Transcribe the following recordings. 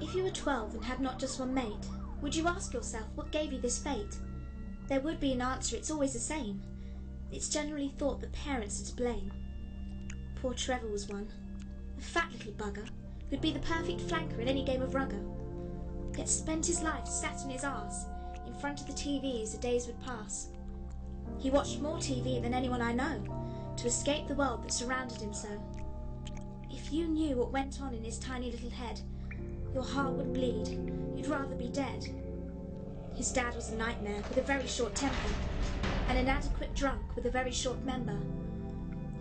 If you were 12 and had not just one mate, would you ask yourself what gave you this fate? There would be an answer, it's always the same. It's generally thought that parents are to blame. Poor Trevor was one. A fat little bugger, who'd be the perfect flanker in any game of rugger. Yet spent his life sat on his arse, in front of the TV as the days would pass. He watched more TV than anyone I know, to escape the world that surrounded him so. If you knew what went on in his tiny little head, your heart would bleed, you'd rather be dead. His dad was a nightmare with a very short temper, an inadequate drunk with a very short member.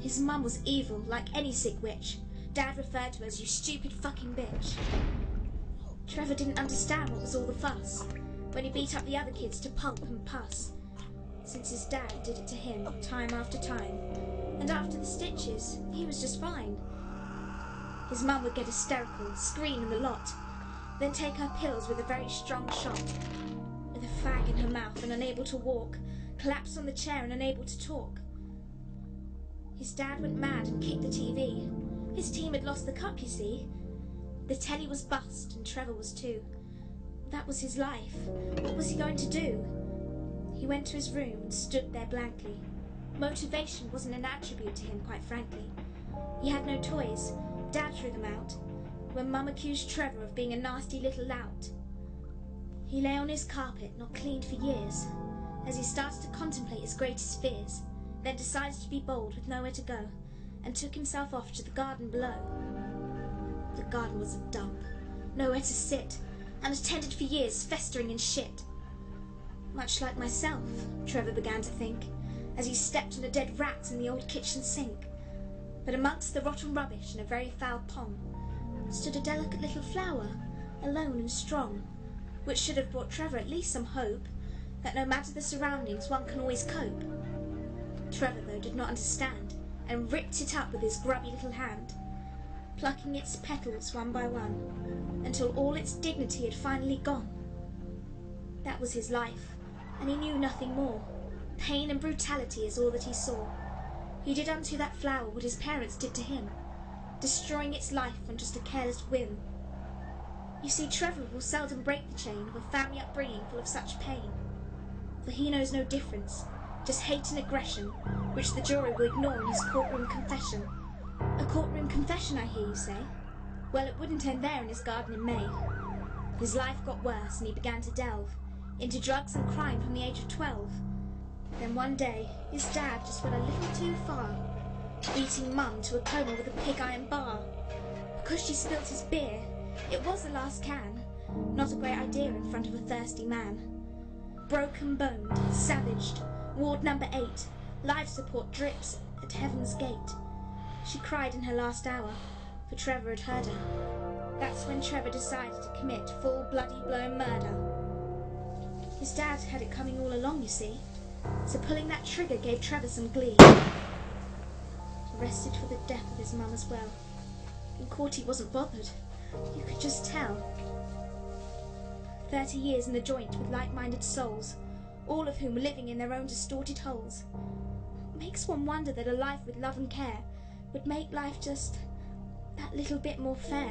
His mum was evil like any sick witch. Dad referred to her as "you stupid fucking bitch." Trevor didn't understand what was all the fuss, when he beat up the other kids to pulp and pus, since his dad did it to him time after time, and after the stitches, he was just fine. His mum would get hysterical, scream in the lot, then take her pills with a very strong shot. With a fag in her mouth and unable to walk, collapsed on the chair and unable to talk. His dad went mad and kicked the TV. His team had lost the cup, you see. The telly was bust and Trevor was too. That was his life. What was he going to do? He went to his room and stood there blankly. Motivation wasn't an attribute to him, quite frankly. He had no toys. Dad threw them out, when Mum accused Trevor of being a nasty little lout. He lay on his carpet, not cleaned for years, as he started to contemplate his greatest fears, then decided to be bold with nowhere to go, and took himself off to the garden below. The garden was a dump, nowhere to sit, unattended for years, festering in shit. Much like myself, Trevor began to think, as he stepped on a dead rat in the old kitchen sink. But amongst the rotten rubbish in a very foul pond stood a delicate little flower, alone and strong, which should have brought Trevor at least some hope that no matter the surroundings, one can always cope. Trevor, though, did not understand, and ripped it up with his grubby little hand, plucking its petals one by one, until all its dignity had finally gone. That was his life, and he knew nothing more. Pain and brutality is all that he saw. He did unto that flower what his parents did to him, destroying its life on just a careless whim. You see, Trevor will seldom break the chain of a family upbringing full of such pain, for he knows no difference, just hate and aggression, which the jury will ignore in his courtroom confession. A courtroom confession, I hear you say? Well, it wouldn't end there in his garden in May. His life got worse, and he began to delve into drugs and crime from the age of 12. Then one day, his dad just went a little too far, beating Mum to a coma with a pig iron bar. Because she spilt his beer, it was the last can, not a great idea in front of a thirsty man. Broken boned, savaged, ward number 8, life support drips at heaven's gate. She cried in her last hour, for Trevor had heard her. That's when Trevor decided to commit full bloody blown murder. His dad had it coming all along, you see, so pulling that trigger gave Trevor some glee. Arrested for the death of his mum as well. In court he wasn't bothered, you could just tell. 30 years in the joint with like-minded souls, all of whom were living in their own distorted holes. It makes one wonder that a life with love and care would make life just that little bit more fair.